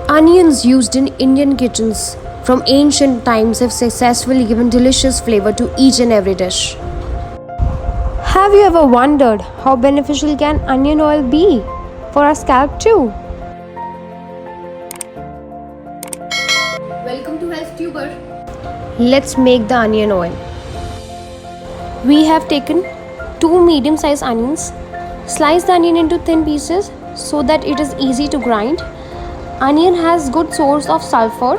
Onions used in Indian kitchens from ancient times have successfully given delicious flavor to each and every dish. Have you ever wondered how beneficial can onion oil be for our scalp too? Welcome to Health Tuber. Let's make the onion oil. We have taken 2 medium-sized onions. Slice the onion into thin pieces so that it is easy to grind. Onion has good source of sulfur.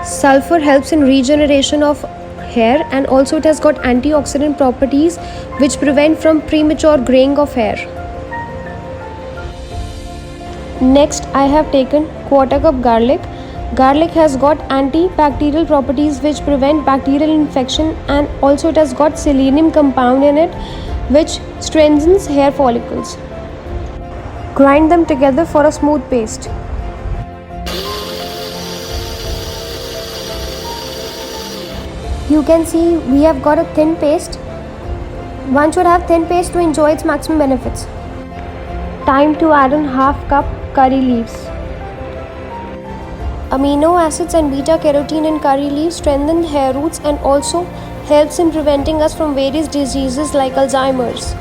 Sulfur helps in regeneration of hair, and also it has got antioxidant properties which prevent from premature graying of hair. Next, I have taken 1/4 cup garlic. Garlic has got antibacterial properties which prevent bacterial infection, and also it has got selenium compound in it which strengthens hair follicles. Grind them together for a smooth paste. You can see we have got a thin paste. One should have thin paste to enjoy its maximum benefits. Time to add in 1/2 cup curry leaves. Amino acids and beta carotene in curry leaves strengthen hair roots and also helps in preventing us from various diseases like Alzheimer's.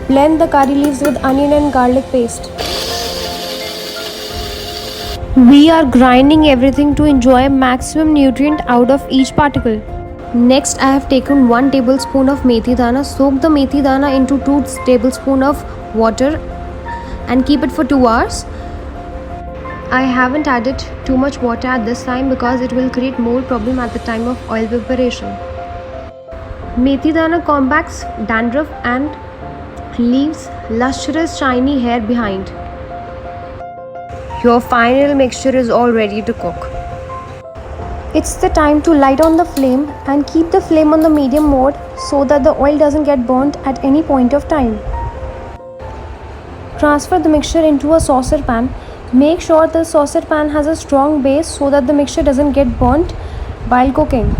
Blend the curry leaves with onion and garlic paste. We are grinding everything to enjoy maximum nutrient out of each particle. Next, I have taken 1 tablespoon of methi dana. Soak the methi dana into 2 tablespoons of water and keep it for 2 hours. I haven't added too much water at this time because it will create more problem at the time of oil preparation. Methi dana combats dandruff and leaves lustrous shiny hair behind. Your final mixture is all ready to cook. It's the time to light on the flame and keep the flame on the medium mode so that the oil doesn't get burnt at any point of time. Transfer the mixture into a saucer pan. Make sure the saucer pan has a strong base so that the mixture doesn't get burnt while cooking.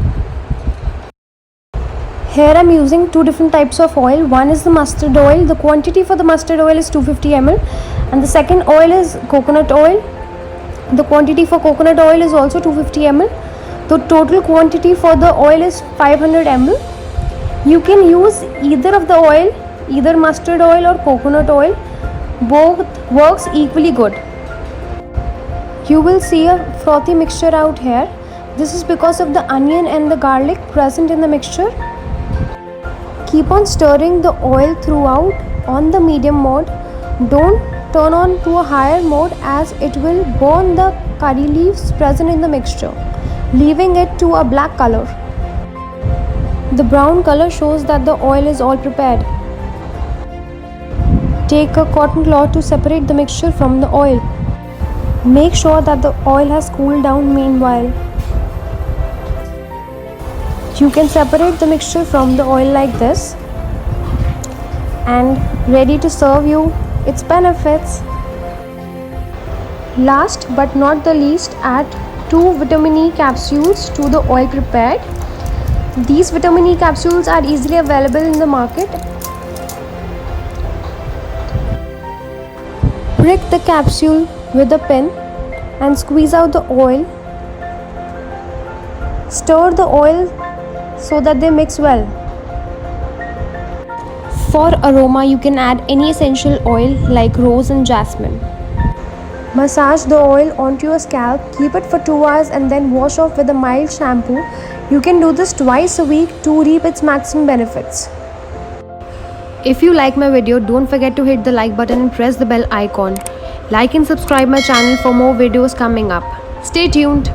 Here I'm using 2 different types of oil. One is the mustard oil. The quantity for the mustard oil is 250 ml, and the second oil is coconut oil. The quantity for coconut oil is also 250 ml. The total quantity for the oil is 500 ml. You can use either of the oil, either mustard oil or coconut oil. Both works equally good. You will see a frothy mixture out here. This is because of the onion and the garlic present in the mixture. Keep on stirring the oil throughout on the medium mode. Don't turn on to a higher mode as it will burn the curry leaves present in the mixture, leaving it to a black color. The brown color shows that the oil is all prepared. Take a cotton cloth to separate the mixture from the oil. Make sure that the oil has cooled down meanwhile. You can separate the mixture from the oil like this, and ready to serve you its benefits. Last but not the least, add 2 vitamin E capsules to the oil prepared. These vitamin E capsules are easily available in the market. Prick the capsule with a pin and squeeze out the oil. Stir the oil so that they mix well. For aroma, you can add any essential oil like rose and jasmine. Massage the oil onto your scalp, keep it for 2 hours and then wash off with a mild shampoo. You can do this twice a week to reap its maximum benefits. If you like my video, don't forget to hit the like button and press the bell icon. Like and subscribe my channel for more videos coming up. Stay tuned.